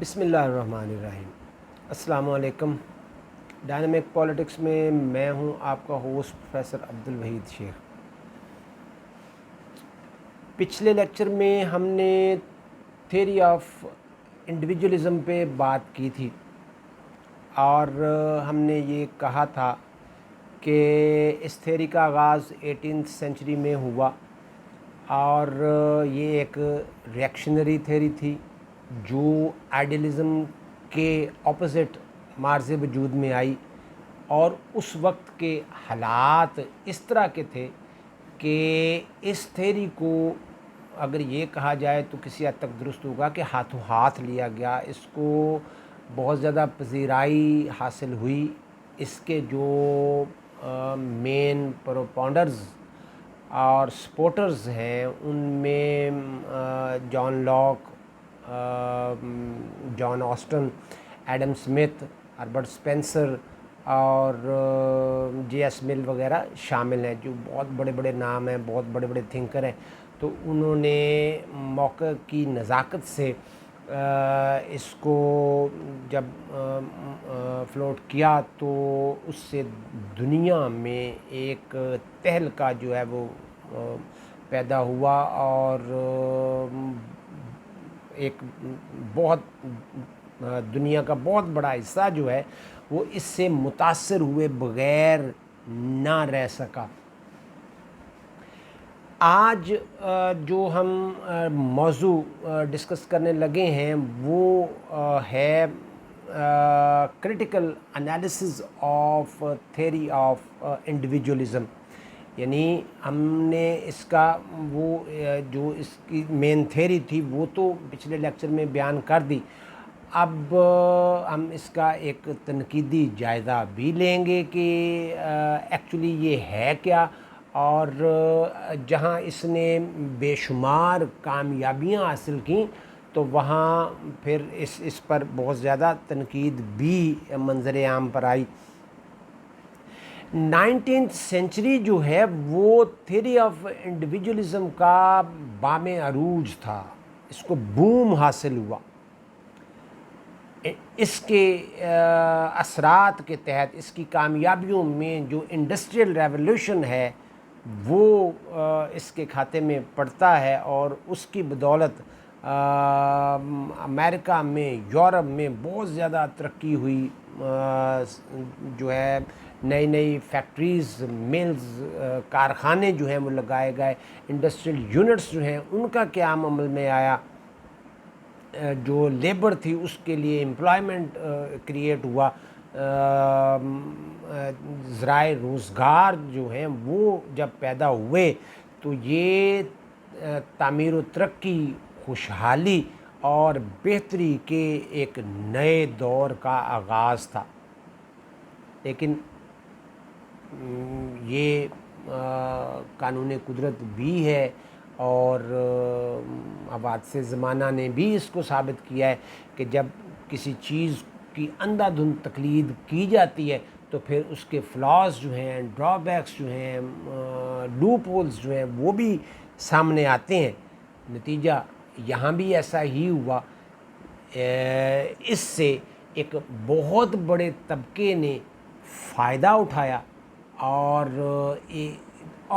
بسم اللہ الرحمن الرحیم۔ السلام علیکم۔ ڈائنامک پولیٹکس میں میں ہوں آپ کا ہوسٹ پروفیسر عبدالوحید شیخ۔ پچھلے لیکچر میں ہم نے تھیوری آف انڈیویجولزم پہ بات کی تھی اور ہم نے یہ کہا تھا کہ اس تھیوری کا آغاز 18th سینچری میں ہوا اور یہ ایک ریئیکشنری تھیوری تھی جو آئیڈیلزم کے اپوزٹ مارز وجود میں آئی، اور اس وقت کے حالات اس طرح کے تھے کہ اس تھیوری کو اگر یہ کہا جائے تو کسی حد تک درست ہوگا کہ ہاتھوں ہاتھ لیا گیا، اس کو بہت زیادہ پذیرائی حاصل ہوئی۔ اس کے جو مین پروپاؤنڈرز اور سپورٹرز ہیں ان میں John Locke, John Austin, Adam Smith, Herbert Spencer اور جے ایس مل وغیرہ شامل ہیں، جو بہت بڑے بڑے نام ہیں، بہت بڑے بڑے تھنکر ہیں۔ تو انہوں نے موقع کی نزاکت سے اس کو جب فلوٹ کیا تو اس سے دنیا میں ایک تہلکہ جو ہے وہ پیدا ہوا اور ایک بہت دنیا کا بہت بڑا حصہ جو ہے وہ اس سے متاثر ہوئے بغیر نہ رہ سکا۔ آج جو ہم موضوع ڈسکس کرنے لگے ہیں وہ ہے critical analysis of theory of individualism, یعنی ہم نے اس کا وہ جو اس کی مین تھیوری تھی وہ تو پچھلے لیکچر میں بیان کر دی۔ اب ہم اس کا ایک تنقیدی جائزہ بھی لیں گے کہ ایکچولی یہ ہے کیا، اور جہاں اس نے بے شمار کامیابیاں حاصل کیں تو وہاں پھر اس پر بہت زیادہ تنقید بھی منظر عام پر آئی۔ 19th سینچری جو ہے وہ تھیوری آف انڈیویجولزم کا بام عروج تھا، اس کو بوم حاصل ہوا۔ اس کے اثرات کے تحت اس کی کامیابیوں میں جو انڈسٹریل ریولوشن ہے وہ اس کے کھاتے میں پڑتا ہے، اور اس کی بدولت امریکہ میں، یورپ میں بہت زیادہ ترقی ہوئی، جو ہے نئی نئی فیکٹریز، ملز، کارخانے جو ہیں وہ لگائے گئے، انڈسٹریل یونٹس جو ہیں ان کا قیام عمل میں آیا، جو لیبر تھی اس کے لیے امپلائمنٹ کریٹ ہوا، ذرائع روزگار جو ہیں وہ جب پیدا ہوئے تو یہ تعمیر و ترقی، خوشحالی اور بہتری کے ایک نئے دور کا آغاز تھا۔ لیکن یہ قانون قدرت بھی ہے اور حوادث زمانہ نے بھی اس کو ثابت کیا ہے کہ جب کسی چیز کی اندھا دھند تقلید کی جاتی ہے تو پھر اس کے فلاز جو ہیں، ڈرا بیکس جو ہیں، لوپ ہولز جو ہیں وہ بھی سامنے آتے ہیں۔ نتیجہ یہاں بھی ایسا ہی ہوا۔ اس سے ایک بہت بڑے طبقے نے فائدہ اٹھایا اور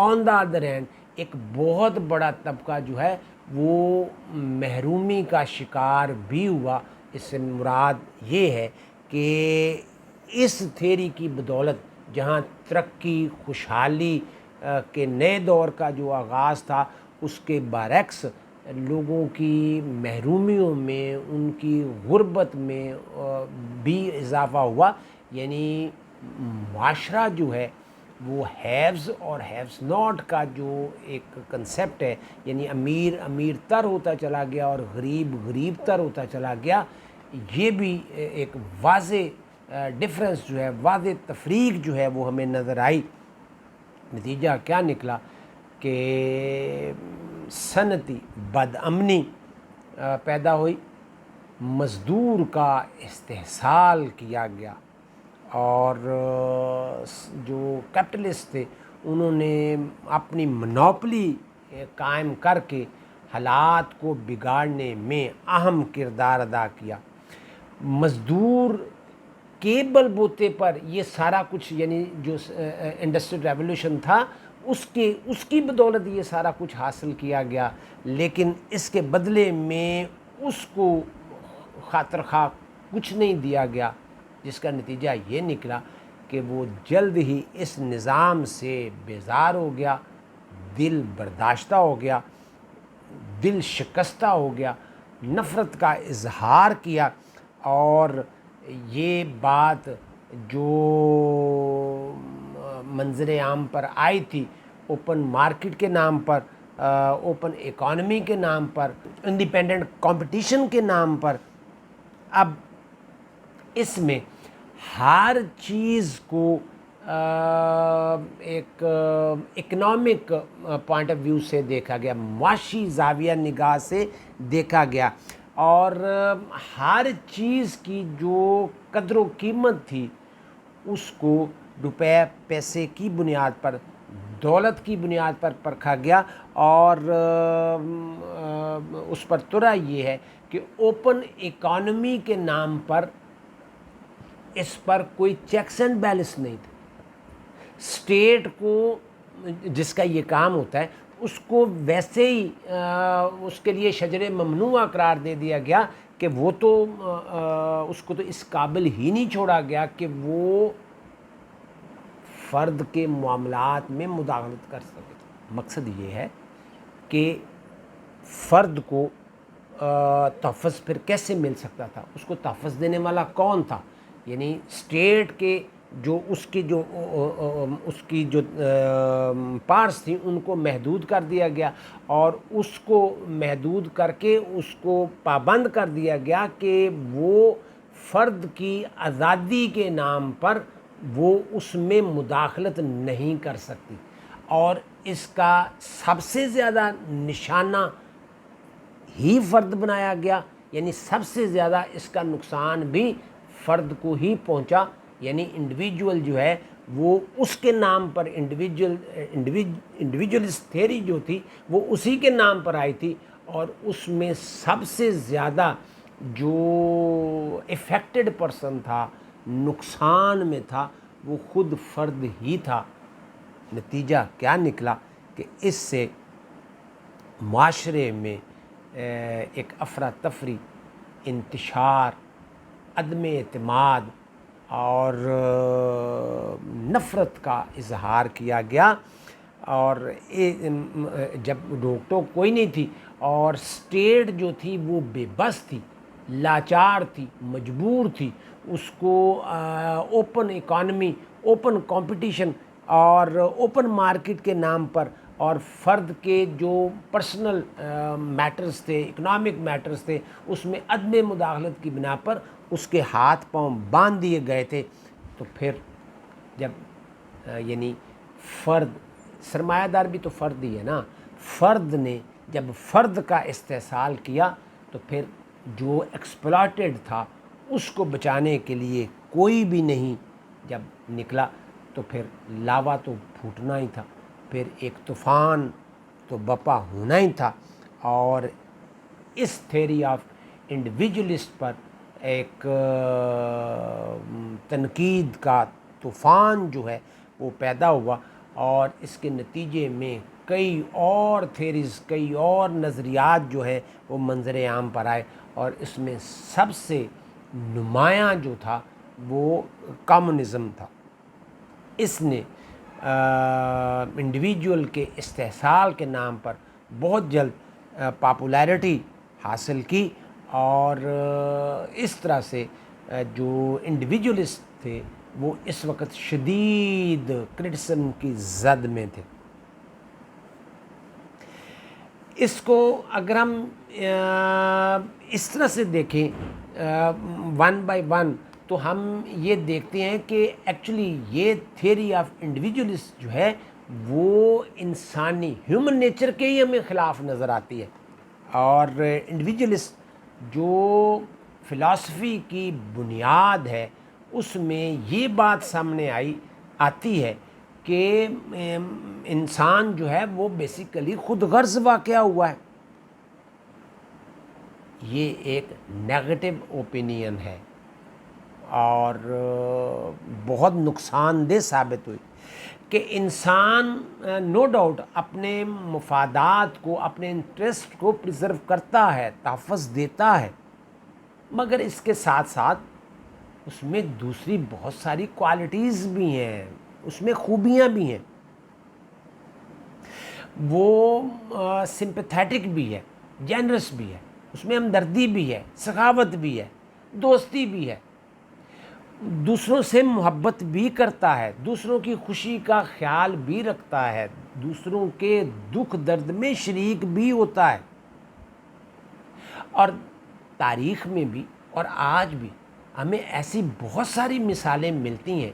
آن دا ادر ہینڈ ایک بہت بڑا طبقہ جو ہے وہ محرومی کا شکار بھی ہوا۔ اس سے مراد یہ ہے کہ اس تھیوری کی بدولت جہاں ترقی، خوشحالی کے نئے دور کا جو آغاز تھا اس کے برعکس لوگوں کی محرومیوں میں، ان کی غربت میں بھی اضافہ ہوا، یعنی معاشرہ جو ہے وہ ہیوز اور ہیوز ناٹ کا جو ایک کنسیپٹ ہے، یعنی امیر امیر تر ہوتا چلا گیا اور غریب غریب تر ہوتا چلا گیا، یہ بھی ایک واضح ڈفرنس جو ہے، واضح تفریق جو ہے وہ ہمیں نظر آئی۔ نتیجہ کیا نکلا کہ صنعتی بد امنی پیدا ہوئی، مزدور کا استحصال کیا گیا، اور جو کیپٹلسٹ تھے انہوں نے اپنی منوپلی قائم کر کے حالات کو بگاڑنے میں اہم کردار ادا کیا۔ مزدور کے بل بوتے پر یہ سارا کچھ، یعنی جو انڈسٹریل ریولوشن تھا اس کی بدولت یہ سارا کچھ حاصل کیا گیا، لیکن اس کے بدلے میں اس کو خاطر خواہ کچھ نہیں دیا گیا، جس کا نتیجہ یہ نکلا کہ وہ جلد ہی اس نظام سے بیزار ہو گیا، دل برداشتہ ہو گیا، دل شکستہ ہو گیا، نفرت کا اظہار کیا، اور یہ بات جو منظر عام پر آئی تھی اوپن مارکیٹ کے نام پر، اوپن اکانومی کے نام پر، انڈیپینڈنٹ کمپٹیشن کے نام پر، اب اس میں ہر چیز کو ایک اکنامک پوائنٹ آف ویو سے دیکھا گیا، معاشی زاویہ نگاہ سے دیکھا گیا، اور ہر چیز کی جو قدر و قیمت تھی اس کو روپے پیسے کی بنیاد پر، دولت کی بنیاد پر پرکھا گیا، اور اس پر ترا یہ ہے کہ اوپن اکانومی کے نام پر اس پر کوئی چیکس اینڈ بیلنس نہیں تھا۔ اسٹیٹ کو جس کا یہ کام ہوتا ہے اس کو ویسے ہی اس کے لیے شجر ممنوعہ قرار دے دیا گیا کہ وہ تو اس کو تو اس قابل ہی نہیں چھوڑا گیا کہ وہ فرد کے معاملات میں مداخلت کر سکے۔ مقصد یہ ہے کہ فرد کو تحفظ پھر کیسے مل سکتا تھا، اس کو تحفظ دینے والا کون تھا، یعنی اسٹیٹ کے جو اس کی جو پارٹس تھیں ان کو محدود کر دیا گیا، اور اس کو محدود کر کے اس کو پابند کر دیا گیا کہ وہ فرد کی آزادی کے نام پر وہ اس میں مداخلت نہیں کر سکتی، اور اس کا سب سے زیادہ نشانہ ہی فرد بنایا گیا، یعنی سب سے زیادہ اس کا نقصان بھی فرد کو ہی پہنچا، یعنی انڈیویجول جو ہے وہ اس کے نام پر انڈیویجولسٹ تھیوری جو تھی وہ اسی کے نام پر آئی تھی، اور اس میں سب سے زیادہ جو افیکٹڈ پرسن تھا، نقصان میں تھا، وہ خود فرد ہی تھا۔ نتیجہ کیا نکلا کہ اس سے معاشرے میں ایک افراتفری، انتشار، عدم اعتماد اور نفرت کا اظہار کیا گیا، اور جب روک ٹوک کوئی نہیں تھی اور اسٹیٹ جو تھی وہ بے بس تھی، لاچار تھی، مجبور تھی، اس کو اوپن اکانومی، اوپن کمپٹیشن اور اوپن مارکیٹ کے نام پر، اور فرد کے جو پرسنل میٹرز تھے، اکنامک میٹرز تھے، اس میں عدم مداخلت کی بنا پر اس کے ہاتھ پاؤں باندھ دیے گئے تھے۔ تو پھر جب یعنی فرد، سرمایہ دار بھی تو فرد ہی ہے نا، فرد نے جب فرد کا استحصال کیا تو پھر جو ایکسپلائٹڈ تھا اس کو بچانے کے لیے کوئی بھی نہیں جب نکلا، تو پھر لاوا تو پھوٹنا ہی تھا، پھر ایک طوفان تو بپا ہونا ہی تھا، اور اس تھیوری آف انڈیویجولسٹ پر ایک تنقید کا طوفان جو ہے وہ پیدا ہوا، اور اس کے نتیجے میں کئی اور تھیریز، کئی اور نظریات جو ہیں وہ منظر عام پر آئے، اور اس میں سب سے نمایاں جو تھا وہ کمیونزم تھا۔ اس نے انڈیویجول کے استحصال کے نام پر بہت جلد پاپولیرٹی حاصل کی، اور اس طرح سے جو انڈیویجولسٹ تھے وہ اس وقت شدید کرٹیسزم کی زد میں تھے۔ اس کو اگر ہم اس طرح سے دیکھیں ون بائی ون، تو ہم یہ دیکھتے ہیں کہ ایکچولی یہ تھیوری آف انڈیویجولسٹ جو ہے وہ انسانی ہیومن نیچر کے ہی ہمیں خلاف نظر آتی ہے، اور انڈیویجولسٹ جو فلاسفی کی بنیاد ہے اس میں یہ بات سامنے آتی ہے کہ انسان جو ہے وہ بیسیکلی خود غرض واقعہ ہوا ہے۔ یہ ایک نیگیٹو اوپینین ہے، اور بہت نقصان دہ ثابت ہوئی کہ انسان نو ڈاؤٹ اپنے مفادات کو، اپنے انٹرسٹ کو پریزرو کرتا ہے، تحفظ دیتا ہے، مگر اس کے ساتھ ساتھ اس میں دوسری بہت ساری کوالٹیز بھی ہیں، اس میں خوبیاں بھی ہیں. وہ سمپیتھیٹک بھی ہے، جینرس بھی ہے، اس میں ہمدردی بھی ہے، سخاوت بھی ہے، دوستی بھی ہے، دوسروں سے محبت بھی کرتا ہے، دوسروں کی خوشی کا خیال بھی رکھتا ہے، دوسروں کے دکھ درد میں شریک بھی ہوتا ہے. اور تاریخ میں بھی اور آج بھی ہمیں ایسی بہت ساری مثالیں ملتی ہیں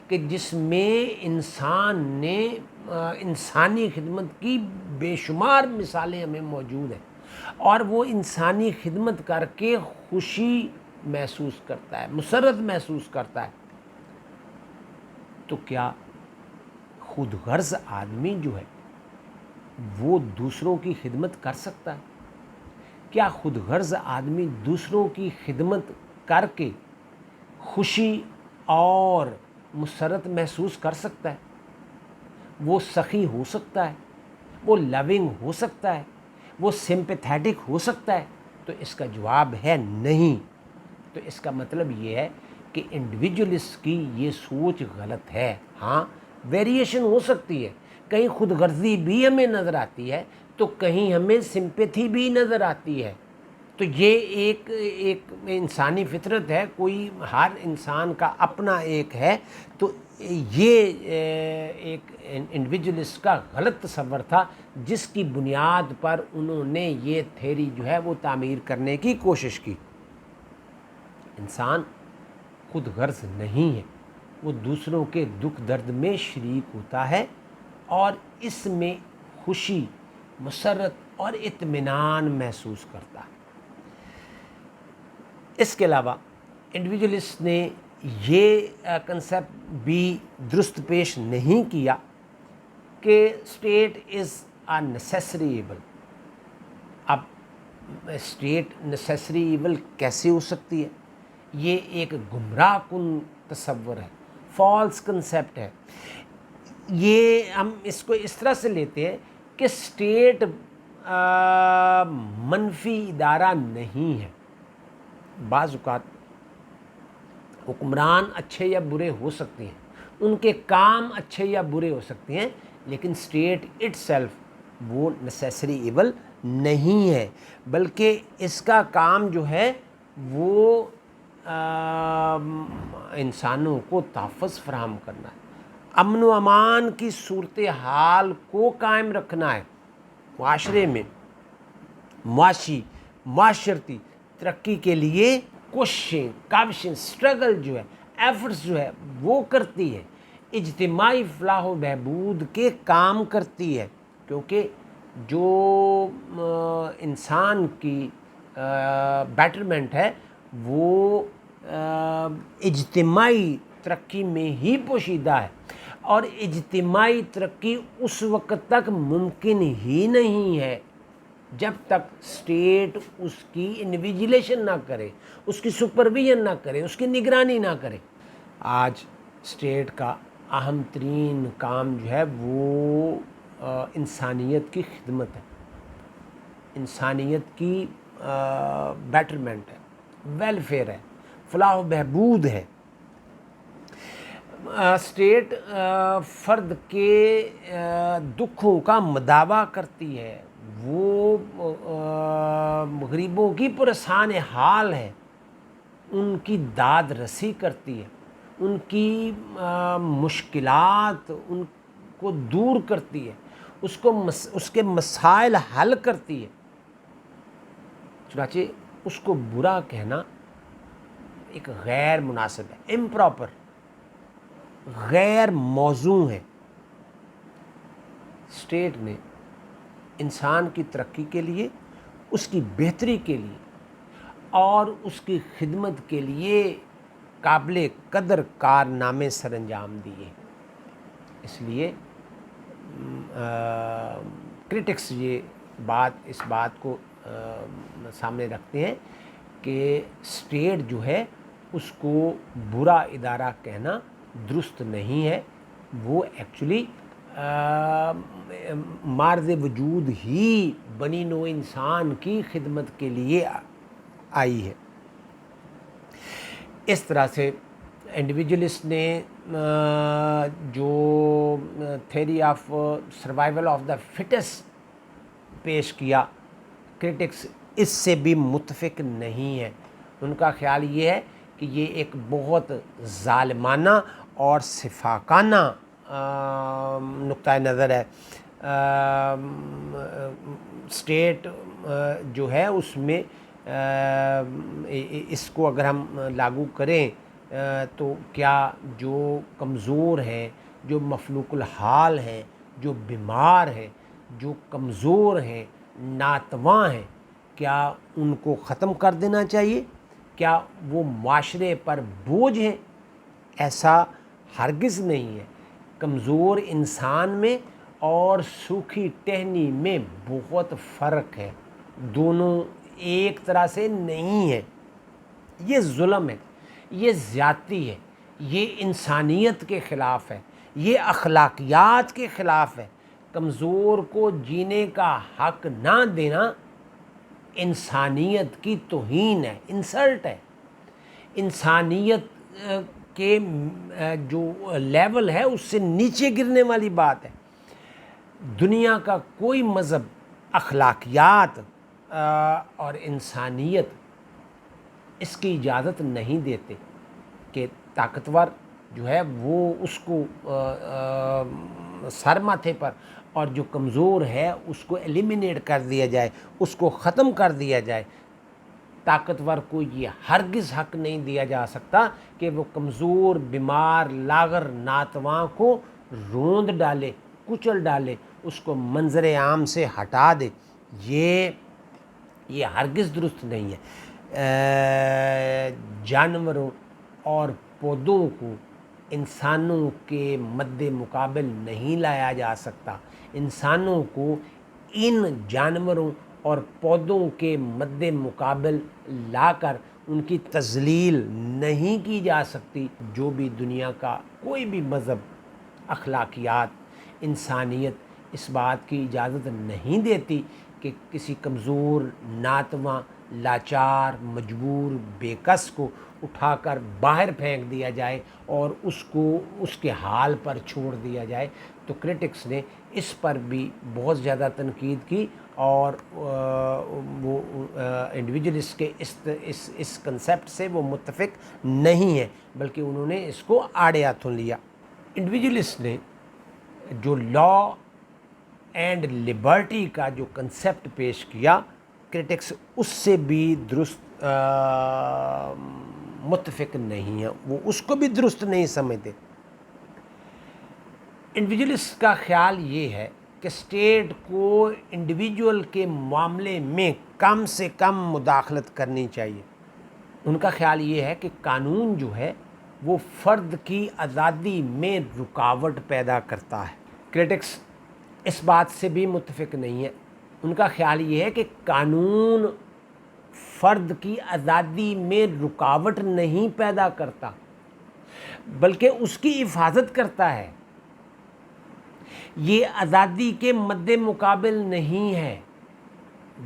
کہ جس میں انسان نے انسانی خدمت کی بے شمار مثالیں ہمیں موجود ہیں، اور وہ انسانی خدمت کر کے خوشی محسوس کرتا ہے، مسرت محسوس کرتا ہے. تو کیا خود غرض آدمی جو ہے وہ دوسروں کی خدمت کر سکتا ہے؟ کیا خود غرض آدمی دوسروں کی خدمت کر کے خوشی اور مسرت محسوس کر سکتا ہے؟ وہ سخی ہو سکتا ہے؟ وہ لونگ ہو سکتا ہے؟ وہ سمپیتھیٹک ہو سکتا ہے؟ تو اس کا جواب ہے نہیں. تو اس کا مطلب یہ ہے کہ انڈیویجولسٹ کی یہ سوچ غلط ہے. ہاں ویریشن ہو سکتی ہے، کہیں خود غرضی بھی ہمیں نظر آتی ہے تو کہیں ہمیں سمپیتھی بھی نظر آتی ہے. تو یہ ایک انسانی فطرت ہے، کوئی ہر انسان کا اپنا ایک ہے. تو یہ ایک انڈیویجولسٹ کا غلط تصور تھا جس کی بنیاد پر انہوں نے یہ تھیوری جو ہے وہ تعمیر کرنے کی کوشش کی. انسان خود غرض نہیں ہے، وہ دوسروں کے دکھ درد میں شریک ہوتا ہے اور اس میں خوشی، مسرت اور اطمینان محسوس کرتا ہے. اس کے علاوہ انڈیویجولسٹ نے یہ کنسیپٹ بھی درست پیش نہیں کیا کہ state is a necessary evil. اب اسٹیٹ نیسیسری ایول کیسے ہو سکتی ہے؟ یہ ایک گمراہ کن تصور ہے، فالس کنسیپٹ ہے. یہ ہم اس کو اس طرح سے لیتے ہیں کہ اسٹیٹ منفی ادارہ نہیں ہے. بعض اوقات حکمران اچھے یا برے ہو سکتے ہیں، ان کے کام اچھے یا برے ہو سکتے ہیں، لیکن اسٹیٹ اٹ سیلف وہ نیسیسری ایول نہیں ہے، بلکہ اس کا کام جو ہے وہ انسانوں کو تحفظ فراہم کرنا ہے، امن و امان کی صورتحال کو قائم رکھنا ہے، معاشرے میں معاشرتی ترقی کے لیے کوششیں، کاوشیں، اسٹرگل جو ہے، ایفرٹس جو ہے وہ کرتی ہے، اجتماعی فلاح و بہبود کے کام کرتی ہے. کیونکہ جو انسان کی بیٹرمنٹ ہے وہ اجتماعی ترقی میں ہی پوشیدہ ہے، اور اجتماعی ترقی اس وقت تک ممکن ہی نہیں ہے جب تک اسٹیٹ اس کی انویجیلیشن نہ کرے، اس کی سپرویژن نہ کرے، اس کی نگرانی نہ کرے. آج اسٹیٹ کا اہم ترین کام جو ہے وہ انسانیت کی خدمت ہے، انسانیت کی بیٹرمنٹ ہے، ویلفیئر ہے، فلاح و بہبود ہے. اسٹیٹ فرد کے دکھوں کا مداوا کرتی ہے، وہ غریبوں کی پرسان حال ہے، ان کی داد رسی کرتی ہے، ان کی مشکلات ان کو دور کرتی ہے، اس کے مسائل حل کرتی ہے. چنانچہ اس کو برا کہنا ایک غیر مناسب ہے، امپراپر، غیر موزوں ہے. اسٹیٹ نے انسان کی ترقی کے لیے، اس کی بہتری کے لیے اور اس کی خدمت کے لیے قابل قدر کارنامے سر انجام دیے. اس لیے کرٹکس اس بات کو سامنے رکھتے ہیں کہ اسٹیٹ جو ہے اس کو برا ادارہ کہنا درست نہیں ہے. وہ ایکچولی مارز وجود ہی بنی نوع انسان کی خدمت کے لیے آئی ہے. اس طرح سے انڈیویجولسٹ نے جو theory of survival of the fittest پیش کیا، کرٹکس اس سے بھی متفق نہیں ہے. ان کا خیال یہ ہے کہ یہ ایک بہت ظالمانہ اور سفاکانہ نقطۂ نظر ہے. اسٹیٹ جو ہے اس میں اس کو اگر ہم لاگو کریں تو کیا جو کمزور ہیں، جو مفلوق الحال ہیں، جو بیمار ہیں، جو کمزور ہیں، ناتواں ہیں، کیا ان کو ختم کر دینا چاہیے؟ کیا وہ معاشرے پر بوجھ ہیں؟ ایسا ہرگز نہیں ہے. کمزور انسان میں اور سوکھی ٹہنی میں بہت فرق ہے. دونوں ایک طرح سے نہیں ہیں. یہ ظلم ہے، یہ زیادتی ہے، یہ انسانیت کے خلاف ہے، یہ اخلاقیات کے خلاف ہے. کمزور کو جینے کا حق نہ دینا انسانیت کی توہین ہے، انسلٹ ہے. انسانیت کے جو لیول ہے اس سے نیچے گرنے والی بات ہے. دنیا کا کوئی مذہب اخلاقیات اور انسانیت اس کی اجازت نہیں دیتے کہ طاقتور جو ہے وہ اس کو سر ماتھے پر، اور جو کمزور ہے اس کو ایلیمینیٹ کر دیا جائے، اس کو ختم کر دیا جائے. طاقتور کو یہ ہرگز حق نہیں دیا جا سکتا کہ وہ کمزور، بیمار، لاغر، ناتواں کو روند ڈالے، کچل ڈالے، اس کو منظر عام سے ہٹا دے. یہ ہرگز درست نہیں ہے. جانوروں اور پودوں کو انسانوں کے مد مقابل نہیں لایا جا سکتا. انسانوں کو ان جانوروں اور پودوں کے مد مقابل لا کر ان کی تذلیل نہیں کی جا سکتی. جو بھی دنیا کا کوئی بھی مذہب، اخلاقیات، انسانیت اس بات کی اجازت نہیں دیتی کہ کسی کمزور، ناتواں، لاچار، مجبور، بے کس کو اٹھا کر باہر پھینک دیا جائے اور اس کو اس کے حال پر چھوڑ دیا جائے. تو کرٹکس نے اس پر بھی بہت زیادہ تنقید کی اور وہ انڈیویجولسٹ کے اس کنسیپٹ سے وہ متفق نہیں ہے، بلکہ انہوں نے اس کو آڑے ہاتھوں لیا. انڈیویجولسٹ نے جو لا اینڈ لبرٹی کا جو کنسیپٹ پیش کیا، کرٹکس اس سے بھی درست متفق نہیں ہے. وہ اس کو بھی درست نہیں سمجھتے. انڈیویجولسٹ کا خیال یہ ہے کہ اسٹیٹ کو انڈیویجول کے معاملے میں کم سے کم مداخلت کرنی چاہیے. ان کا خیال یہ ہے کہ قانون جو ہے وہ فرد کی آزادی میں رکاوٹ پیدا کرتا ہے. کرٹکس اس بات سے بھی متفق نہیں ہے. ان کا خیال یہ ہے کہ قانون فرد کی آزادی میں رکاوٹ نہیں پیدا کرتا بلکہ اس کی حفاظت کرتا ہے. یہ آزادی کے مد مقابل نہیں ہے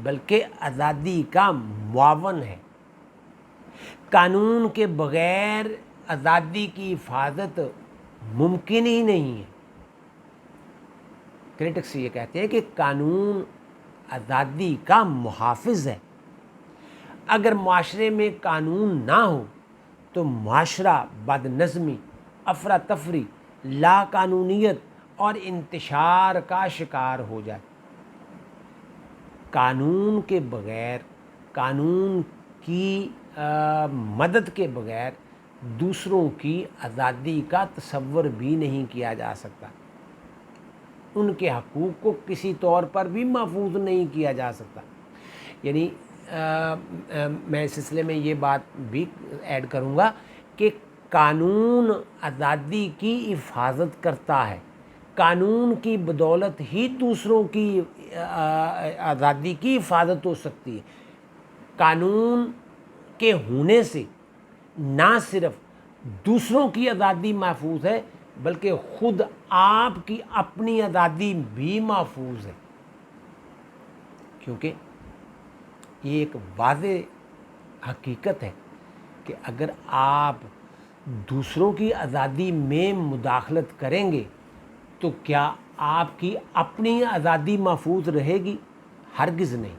بلکہ آزادی کا معاون ہے. قانون کے بغیر آزادی کی حفاظت ممکن ہی نہیں ہے. کرٹکس یہ کہتے ہیں کہ قانون آزادی کا محافظ ہے. اگر معاشرے میں قانون نہ ہو تو معاشرہ بد نظمی، افراتفری، لا قانونیت اور انتشار کا شکار ہو جائے. قانون کے بغیر، قانون کی مدد کے بغیر دوسروں کی آزادی کا تصور بھی نہیں کیا جا سکتا. ان کے حقوق کو کسی طور پر بھی محفوظ نہیں کیا جا سکتا. یعنی میں اس سلسلے میں یہ بات بھی ایڈ کروں گا کہ قانون آزادی کی حفاظت کرتا ہے. قانون کی بدولت ہی دوسروں کی آزادی کی حفاظت ہو سکتی ہے. قانون کے ہونے سے نہ صرف دوسروں کی آزادی محفوظ ہے بلکہ خود آپ کی اپنی آزادی بھی محفوظ ہے، کیونکہ یہ ایک واضح حقیقت ہے کہ اگر آپ دوسروں کی آزادی میں مداخلت کریں گے تو کیا آپ کی اپنی آزادی محفوظ رہے گی؟ ہرگز نہیں۔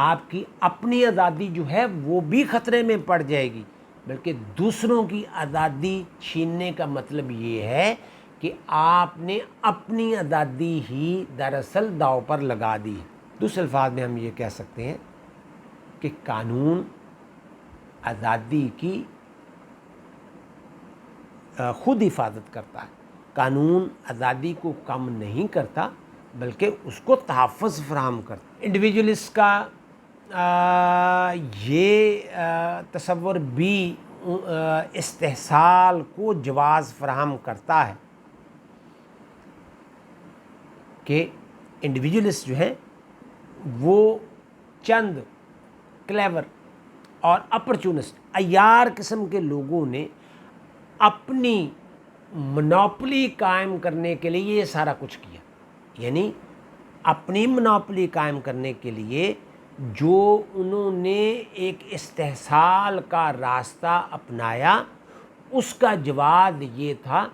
آپ کی اپنی آزادی جو ہے وہ بھی خطرے میں پڑ جائے گی، بلکہ دوسروں کی آزادی چھیننے کا مطلب یہ ہے کہ آپ نے اپنی آزادی ہی دراصل داؤ پر لگا دی ہے۔ دوسرے الفاظ میں ہم یہ کہہ سکتے ہیں کہ قانون آزادی کی خود حفاظت کرتا ہے، قانون آزادی کو کم نہیں کرتا بلکہ اس کو تحفظ فراہم کرتا ہے۔ انڈیویجولسٹ کا یہ تصور بھی استحصال کو جواز فراہم کرتا ہے کہ انڈیویجولسٹ جو ہیں وہ چند کلیور اور اپرچونسٹ عیار قسم کے لوگوں نے اپنی منوپلی قائم کرنے کے لیے یہ سارا کچھ کیا، یعنی اپنی منوپلی قائم کرنے کے لیے جو انہوں نے ایک استحصال کا راستہ اپنایا، اس کا جواز یہ تھا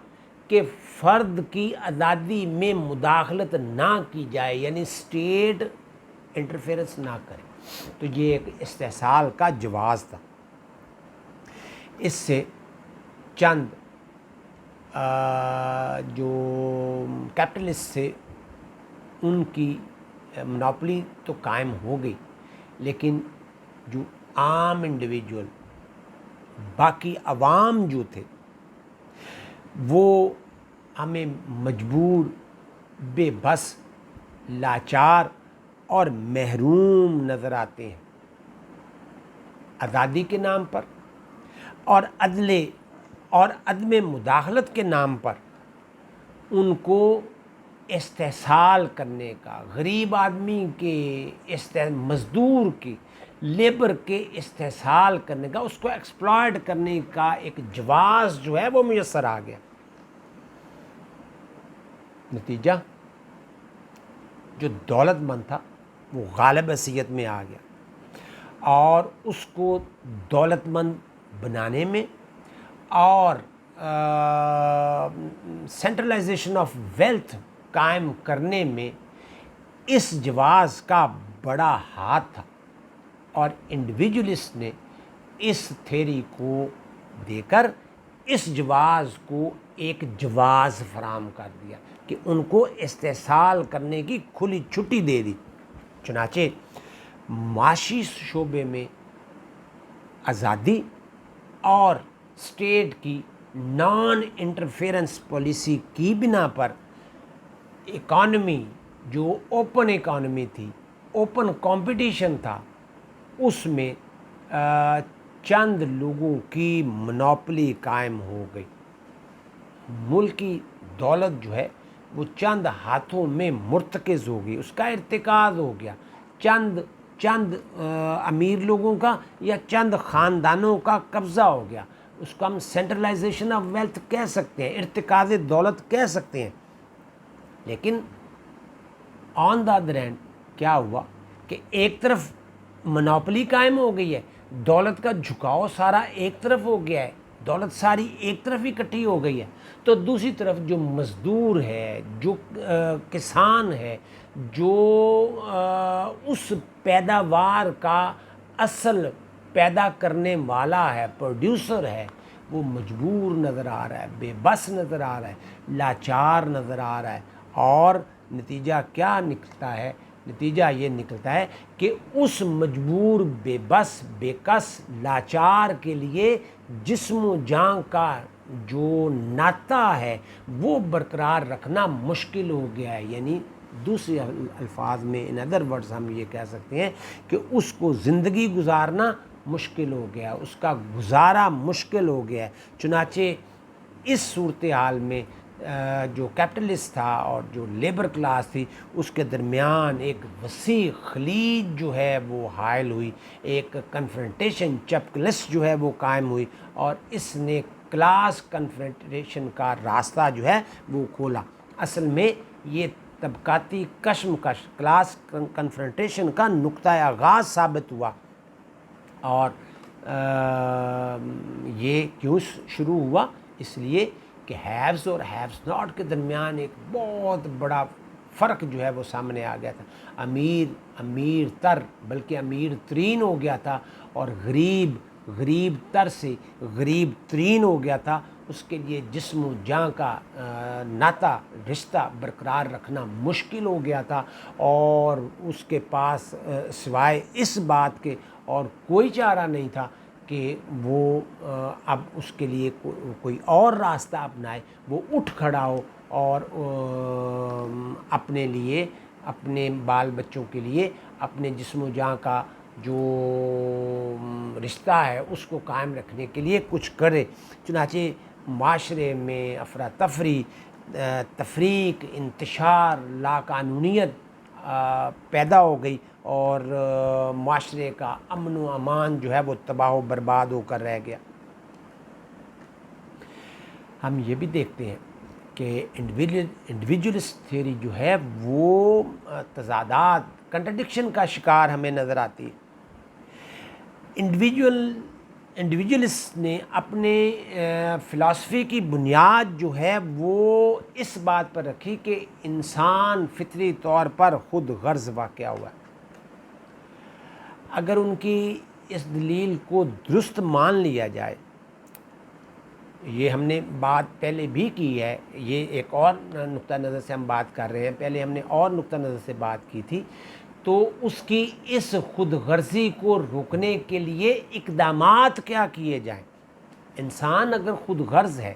کہ فرد کی آزادی میں مداخلت نہ کی جائے، یعنی اسٹیٹ انٹرفیئرنس نہ کرے۔ تو یہ ایک استحصال کا جواز تھا۔ اس سے چند جو کیپٹلسٹ تھے ان کی منوپلی تو قائم ہو گئی، لیکن جو عام انڈیویجول باقی عوام جو تھے وہ ہمیں مجبور، بے بس، لاچار اور محروم نظر آتے ہیں، آزادی کے نام پر اور عدلے اور عدم مداخلت کے نام پر ان کو استحصال کرنے کا، غریب آدمی کے مزدور کے، لیبر کے استحصال کرنے کا، اس کو ایکسپلائٹ کرنے کا ایک جواز جو ہے وہ میسر آ گیا۔ نتیجہ جو دولت مند تھا وہ غالب حیثیت میں آ گیا اور اس کو دولت مند بنانے میں اور سینٹرلائزیشن آف ویلتھ قائم کرنے میں اس جواز کا بڑا ہاتھ تھا، اور انڈیویجولسٹ نے اس تھیوری کو دے کر اس جواز کو ایک جواز فراہم کر دیا کہ ان کو استحصال کرنے کی کھلی چھٹی دے دی۔ چنانچہ معاشی شعبے میں آزادی اور اسٹیٹ کی نان انٹرفیئرنس پالیسی کی بنا پر اکانومی جو اوپن اکانومی تھی، اوپن کمپٹیشن تھا، اس میں چند لوگوں کی منوپلی قائم ہو گئی۔ ملک کی دولت جو ہے وہ چند ہاتھوں میں مرتکز ہو گئی، اس کا ارتکاز ہو گیا، چند امیر لوگوں کا یا چند خاندانوں کا قبضہ ہو گیا۔ اس کو ہم سینٹرلائزیشن آف ویلتھ کہہ سکتے ہیں، ارتکاز دولت کہہ سکتے ہیں۔ لیکن آن دا ادر ہینڈ کیا ہوا کہ ایک طرف منوپلی قائم ہو گئی ہے، دولت کا جھکاؤ سارا ایک طرف ہو گیا ہے، دولت ساری ایک طرف اکٹھی ہو گئی ہے، تو دوسری طرف جو مزدور ہے، جو کسان ہے، جو اس پیداوار کا اصل پیدا کرنے والا ہے، پروڈیوسر ہے، وہ مجبور نظر آ رہا ہے، بے بس نظر آ رہا ہے، لاچار نظر آ رہا ہے، اور نتیجہ کیا نکلتا ہے؟ نتیجہ یہ نکلتا ہے کہ اس مجبور، بے بس، بے کس، لاچار کے لیے جسم و جان کا جو ناطہ ہے وہ برقرار رکھنا مشکل ہو گیا ہے۔ یعنی دوسرے الفاظ میں، ان ادر ورڈز، ہم یہ کہہ سکتے ہیں کہ اس کو زندگی گزارنا مشکل ہو گیا، اس کا گزارا مشکل ہو گیا ہے۔ چنانچہ اس صورتحال میں جو کیپٹلسٹ تھا اور جو لیبر کلاس تھی اس کے درمیان ایک وسیع خلیج جو ہے وہ حائل ہوئی، ایک کنفرنٹیشن چپکلس جو ہے وہ قائم ہوئی، اور اس نے کلاس کنفرنٹیشن کا راستہ جو ہے وہ کھولا۔ اصل میں یہ طبقاتی کشمکش کلاس کنفرنٹیشن کا نقطہ آغاز ثابت ہوا، اور یہ کیوں شروع ہوا؟ اس لیے کہ ہیوز اور ہیوز ناٹ کے درمیان ایک بہت بڑا فرق جو ہے وہ سامنے آ گیا تھا۔ امیر تر بلکہ امیر ترین ہو گیا تھا، اور غریب تر سے غریب ترین ہو گیا تھا۔ اس کے لیے جسم و جاں کا ناطہ رشتہ برقرار رکھنا مشکل ہو گیا تھا، اور اس کے پاس سوائے اس بات کے اور کوئی چارہ نہیں تھا کہ وہ اب اس کے لیے کوئی اور راستہ اپنائے، وہ اٹھ کھڑا ہو اور اپنے لیے، اپنے بال بچوں کے لیے، اپنے جسم و جاں کا جو رشتہ ہے اس کو قائم رکھنے کے لیے کچھ کرے۔ چنانچہ معاشرے میں افراتفری، تفریق، انتشار، لاقانونیت پیدا ہو گئی، اور معاشرے کا امن و امان جو ہے وہ تباہ و برباد ہو کر رہ گیا۔ ہم یہ بھی دیکھتے ہیں کہ انڈیویجولسٹ تھیوری جو ہے وہ تضادات، کنٹرڈکشن کا شکار ہمیں نظر آتی ہے۔ انڈیویجولسٹ نے اپنے فلسفی کی بنیاد جو ہے وہ اس بات پر رکھی کہ انسان فطری طور پر خود غرض واقع ہوا ہے۔ اگر ان کی اس دلیل کو درست مان لیا جائے، یہ ہم نے بات پہلے بھی کی ہے، یہ ایک اور نقطہ نظر سے ہم بات کر رہے ہیں، پہلے ہم نے اور نقطہ نظر سے بات کی تھی، تو اس کی اس خود غرضی کو روکنے کے لیے اقدامات کیا کیے جائیں۔ انسان اگر خود غرض ہے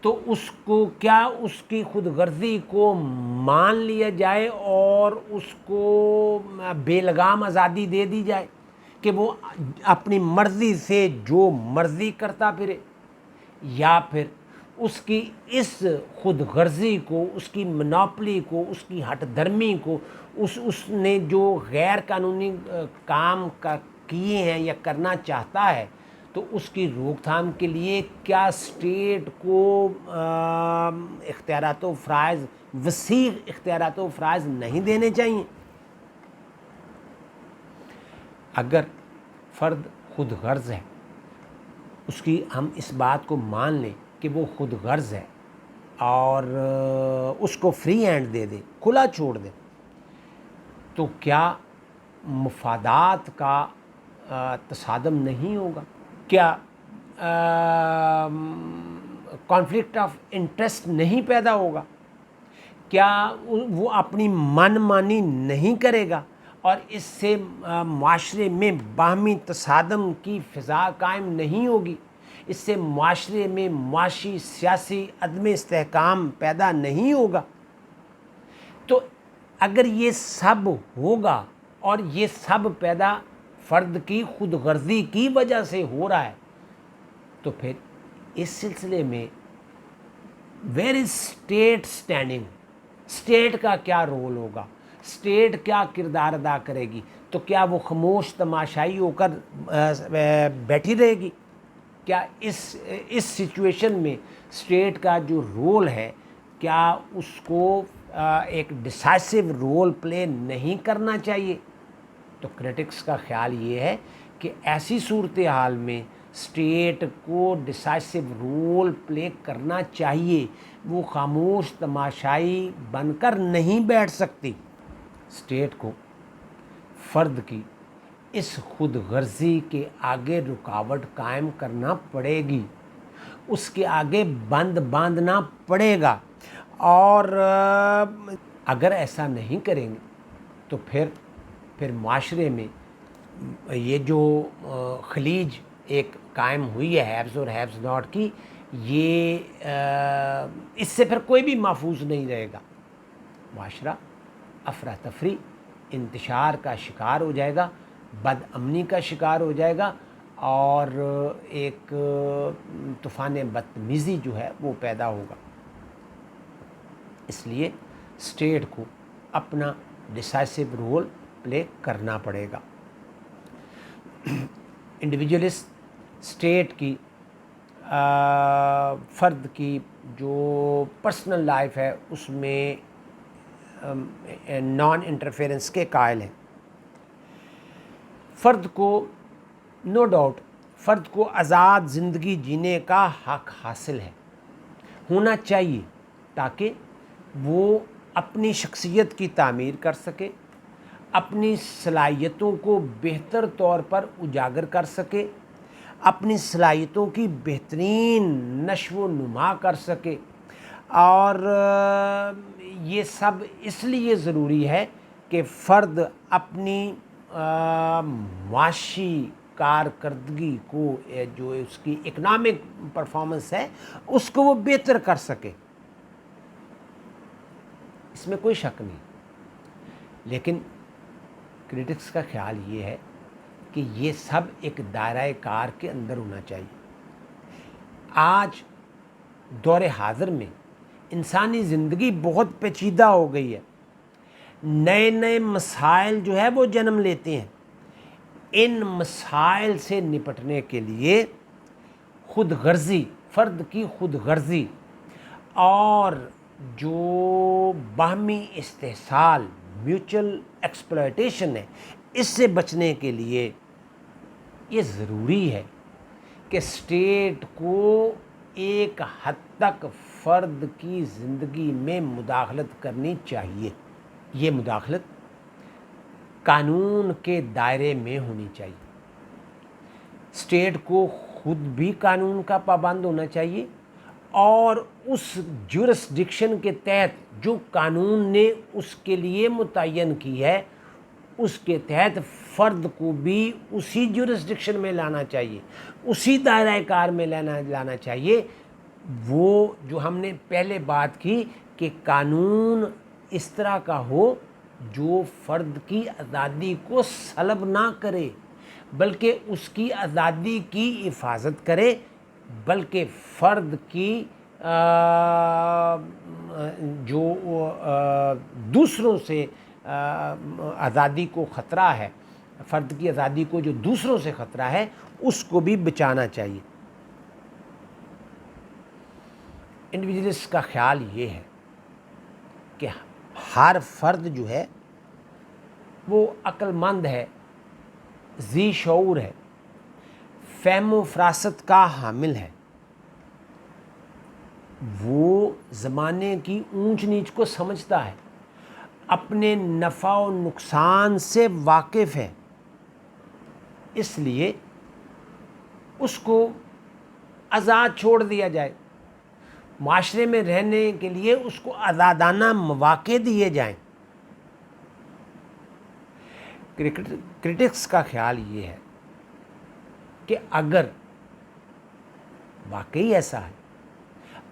تو اس کو کیا اس کی خود غرضی کو مان لیا جائے اور اس کو بے لگام آزادی دے دی جائے کہ وہ اپنی مرضی سے جو مرضی کرتا پھرے، یا پھر اس کی اس خود غرضی کو، اس کی منوپلی کو، اس کی ہٹ دھرمی کو، اس نے جو غیر قانونی کام کیے ہیں یا کرنا چاہتا ہے، تو اس کی روک تھام کے لیے کیا اسٹیٹ کو اختیارات و فرائض، وسیع اختیارات و فرائض نہیں دینے چاہیے؟ اگر فرد خود غرض ہے، اس کی ہم اس بات کو مان لیں کہ وہ خود غرض ہے اور اس کو فری ہینڈ دے دیں، کھلا چھوڑ دیں، تو کیا مفادات کا تصادم نہیں ہوگا؟ کیا کانفلکٹ آف انٹرسٹ نہیں پیدا ہوگا؟ کیا وہ اپنی من مانی نہیں کرے گا اور اس سے معاشرے میں باہمی تصادم کی فضا قائم نہیں ہوگی؟ اس سے معاشرے میں معاشی سیاسی عدم استحکام پیدا نہیں ہوگا؟ تو اگر یہ سب ہوگا اور یہ سب پیدا فرد کی خود غرضی کی وجہ سے ہو رہا ہے، تو پھر اس سلسلے میں where is state standing? State کا کیا رول ہوگا؟ اسٹیٹ کیا کردار ادا کرے گی؟ تو کیا وہ خاموش تماشائی ہو کر بیٹھی رہے گی؟ کیا اس سچویشن میں اسٹیٹ کا جو رول ہے، کیا اس کو ایک ڈیسائسو رول پلے نہیں کرنا چاہیے؟ تو کریٹکس کا خیال یہ ہے کہ ایسی صورتحال میں اسٹیٹ کو ڈیسائسو رول پلے کرنا چاہیے، وہ خاموش تماشائی بن کر نہیں بیٹھ سکتی۔ اسٹیٹ کو فرد کی اس خود غرضی کے آگے رکاوٹ قائم کرنا پڑے گی، اس کے آگے بند باندھنا پڑے گا، اور اگر ایسا نہیں کریں گے تو پھر معاشرے میں یہ جو خلیج ایک قائم ہوئی ہے ہیوز اور ہیوز ناٹ کی، یہ اس سے پھر کوئی بھی محفوظ نہیں رہے گا۔ معاشرہ افراتفری، انتشار کا شکار ہو جائے گا، بد امنی کا شکار ہو جائے گا، اور ایک طوفان بدتمیزی جو ہے وہ پیدا ہوگا۔ اس لیے اسٹیٹ کو اپنا ڈسائسو رول پلے کرنا پڑے گا. انڈیویجولسٹ اسٹیٹ کی فرد کی جو پرسنل لائف ہے اس میں نان انٹرفیرنس کے قائل ہیں. فرد کو نو ڈاؤٹ فرد کو آزاد زندگی جینے کا حق حاصل ہے، ہونا چاہیے، تاکہ وہ اپنی شخصیت کی تعمیر کر سکے، اپنی صلاحیتوں کو بہتر طور پر اجاگر کر سکے، اپنی صلاحیتوں کی بہترین نشو و نما کر سکے. اور یہ سب اس لیے ضروری ہے کہ فرد اپنی معاشی کارکردگی کو، جو اس کی اکنامک پرفارمنس ہے، اس کو وہ بہتر کر سکے. اس میں کوئی شک نہیں. لیکن کریٹکس کا خیال یہ ہے کہ یہ سب ایک دائرہ کار کے اندر ہونا چاہیے. آج دور حاضر میں انسانی زندگی بہت پیچیدہ ہو گئی ہے. نئے نئے مسائل جو ہے وہ جنم لیتے ہیں. ان مسائل سے نپٹنے کے لیے خود غرضی، فرد کی خود غرضی اور جو باہمی استحصال، میوچل ایکسپلائٹیشن ہے، اس سے بچنے کے لیے یہ ضروری ہے کہ اسٹیٹ کو ایک حد تک فرد کی زندگی میں مداخلت کرنی چاہیے. یہ مداخلت قانون کے دائرے میں ہونی چاہیے. اسٹیٹ کو خود بھی قانون کا پابند ہونا چاہیے اور اس جورسڈکشن کے تحت جو قانون نے اس کے لیے متعین کی ہے، اس کے تحت فرد کو بھی اسی جورسڈکشن میں لانا چاہیے، اسی دائرہ کار میں لانا چاہیے. وہ جو ہم نے پہلے بات کی کہ قانون اس طرح کا ہو جو فرد کی آزادی کو سلب نہ کرے، بلکہ اس کی آزادی کی حفاظت کرے، بلکہ فرد کی جو دوسروں سے آزادی کو خطرہ ہے، فرد کی آزادی کو جو دوسروں سے خطرہ ہے، اس کو بھی بچانا چاہیے. انڈیویجولسٹ کا خیال یہ ہے کہ ہر فرد جو ہے وہ عقل مند ہے، ذی شعور ہے، فہم و فراست کا حامل ہے. وہ زمانے کی اونچ نیچ کو سمجھتا ہے، اپنے نفع و نقصان سے واقف ہے. اس لیے اس کو آزاد چھوڑ دیا جائے، معاشرے میں رہنے کے لیے اس کو آزادانہ مواقع دیے جائیں. کرٹکس کا خیال یہ ہے کہ اگر واقعی ایسا ہے،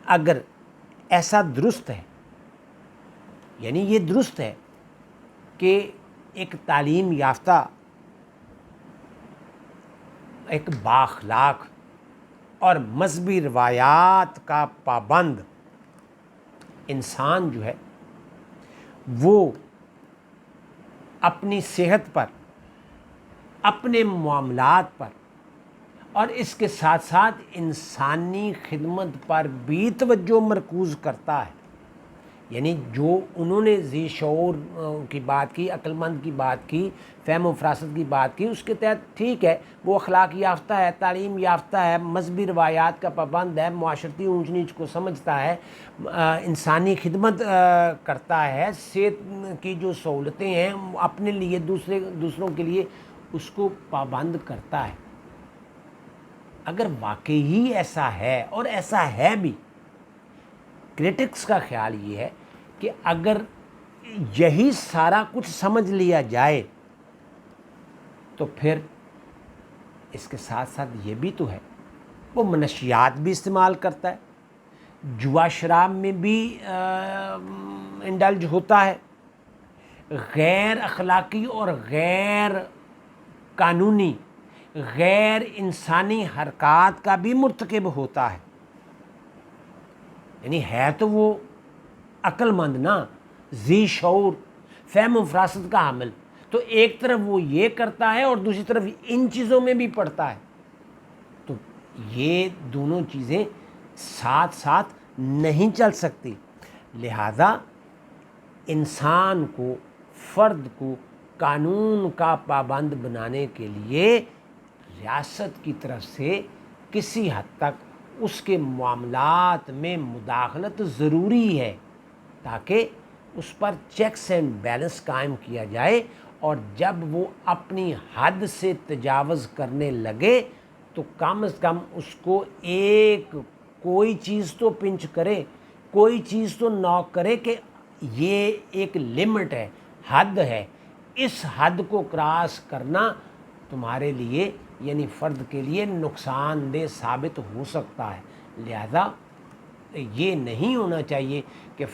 اگر ایسا درست ہے، یعنی یہ درست ہے کہ ایک تعلیم یافتہ، ایک بااخلاق اور مذہبی روایات کا پابند انسان جو ہے وہ اپنی صحت پر، اپنے معاملات پر اور اس کے ساتھ ساتھ انسانی خدمت پر بھی توجہ مرکوز کرتا ہے. یعنی جو انہوں نے ذی شعور کی بات کی، عقل مند کی بات کی، فہم و فراست کی بات کی، اس کے تحت ٹھیک ہے، وہ اخلاق یافتہ ہے، تعلیم یافتہ ہے، مذہبی روایات کا پابند ہے، معاشرتی اونچ نیچ کو سمجھتا ہے، انسانی خدمت کرتا ہے، صحت کی جو سہولتیں ہیں اپنے لیے، دوسروں کے لیے اس کو پابند کرتا ہے. اگر واقعی ہی ایسا ہے، اور ایسا ہے بھی، کرٹکس کا خیال یہ ہے کہ اگر یہی سارا کچھ سمجھ لیا جائے تو پھر اس کے ساتھ ساتھ یہ بھی تو ہے وہ منشیات بھی استعمال کرتا ہے، جوا شراب میں بھی انڈلج ہوتا ہے، غیر اخلاقی اور غیر قانونی، غیر انسانی حرکات کا بھی مرتکب ہوتا ہے. یعنی ہے تو وہ عقل مند نا، ذی شعور، فہم و فراست کا حامل، تو ایک طرف وہ یہ کرتا ہے اور دوسری طرف ان چیزوں میں بھی پڑتا ہے، تو یہ دونوں چیزیں ساتھ ساتھ نہیں چل سکتی۔ لہذا انسان کو، فرد کو قانون کا پابند بنانے کے لیے ریاست کی طرف سے کسی حد تک اس کے معاملات میں مداخلت ضروری ہے، تاکہ اس پر چیکس اینڈ بیلنس قائم کیا جائے، اور جب وہ اپنی حد سے تجاوز کرنے لگے تو کم از کم اس کو کوئی چیز تو پنچ کرے، کوئی چیز تو نوک کرے کہ یہ ایک لمٹ ہے، حد ہے، اس حد کو کراس کرنا تمہارے لیے یعنی فرد کے لیے نقصان دہ ثابت ہو سکتا ہے۔ لہذا یہ نہیں ہونا چاہیے کہ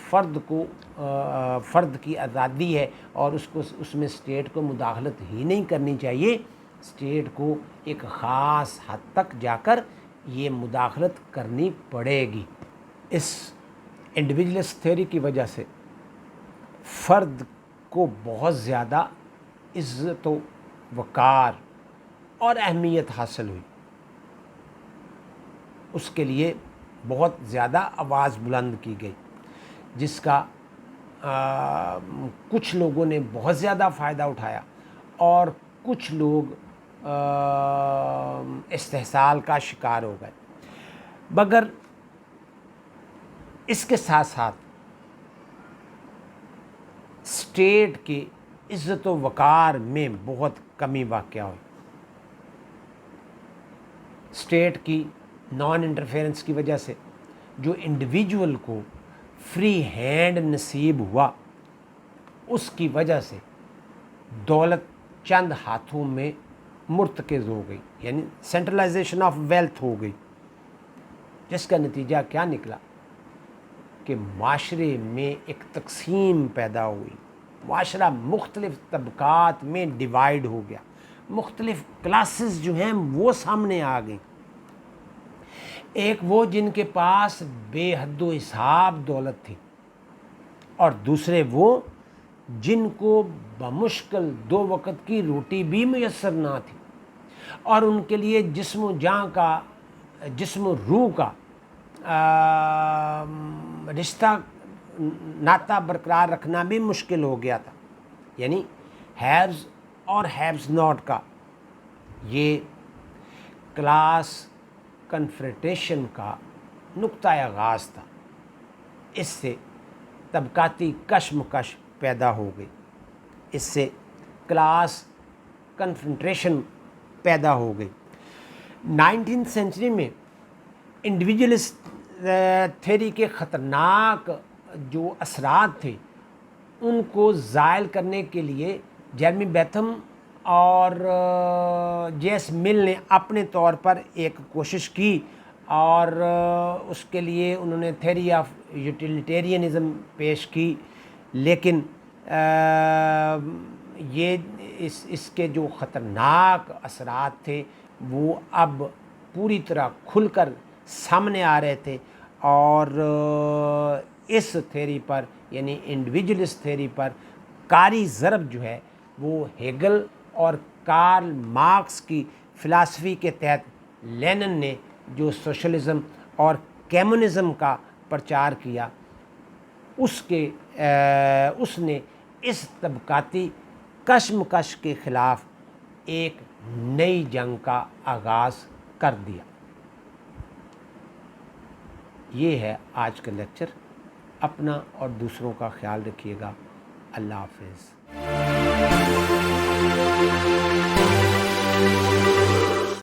فرد کی آزادی ہے اور اس میں اسٹیٹ کو مداخلت ہی نہیں کرنی چاہیے، اسٹیٹ کو ایک خاص حد تک جا کر یہ مداخلت کرنی پڑے گی۔ اس انڈیویجولسٹ تھیوری کی وجہ سے فرد کو بہت زیادہ عزت و وقار اور اہمیت حاصل ہوئی، اس کے لیے بہت زیادہ آواز بلند کی گئی، جس کا کچھ لوگوں نے بہت زیادہ فائدہ اٹھایا اور کچھ لوگ استحصال کا شکار ہو گئے۔ مگر اس کے ساتھ ساتھ اسٹیٹ کی عزت و وقار میں بہت کمی واقع ہوئی۔ اسٹیٹ کی نان انٹرفیرنس کی وجہ سے جو انڈیویجول کو فری ہینڈ نصیب ہوا، اس کی وجہ سے دولت چند ہاتھوں میں مرتکز ہو گئی، یعنی سینٹرلائزیشن آف ویلتھ ہو گئی، جس کا نتیجہ کیا نکلا کہ معاشرے میں ایک تقسیم پیدا ہوئی، معاشرہ مختلف طبقات میں ڈیوائیڈ ہو گیا، مختلف کلاسز جو ہیں وہ سامنے آ گئیں۔ ایک وہ جن کے پاس بے حد و حساب دولت تھی، اور دوسرے وہ جن کو بمشکل 2 وقت کی روٹی بھی میسر نہ تھی، اور ان کے لیے جسم و جان کا، جسم و روح کا رشتہ ناطہ برقرار رکھنا بھی مشکل ہو گیا تھا، یعنی ہیوز اور ہیوز ناٹ کا یہ کلاس کنفرنٹیشن کا نقطۂ آغاز تھا۔ اس سے طبقاتی کشمکش پیدا ہو گئی، اس سے کلاس کنفرنٹیشن پیدا ہو گئی۔ 19 سینچری میں انڈیویجولسٹ تھیوری کے خطرناک جو اثرات تھے ان کو زائل کرنے کے لیے جیرمی بیتھم اور جے ایس مل نے اپنے طور پر ایک کوشش کی، اور اس کے لیے انہوں نے تھیوری آف یوٹیلیٹیرینزم پیش کی، لیکن یہ اس کے جو خطرناک اثرات تھے وہ اب پوری طرح کھل کر سامنے آ رہے تھے، اور اس تھیوری پر یعنی انڈیویجولسٹ تھیوری پر کاری ضرب جو ہے وہ ہیگل اور کارل مارکس کی فلسفی کے تحت لینن نے جو سوشلزم اور کمیونزم کا پرچار کیا، اس نے اس طبقاتی کشمکش کے خلاف ایک نئی جنگ کا آغاز کر دیا۔ یہ ہے آج کا لیکچر۔ اپنا اور دوسروں کا خیال رکھیے گا۔ اللہ حافظ۔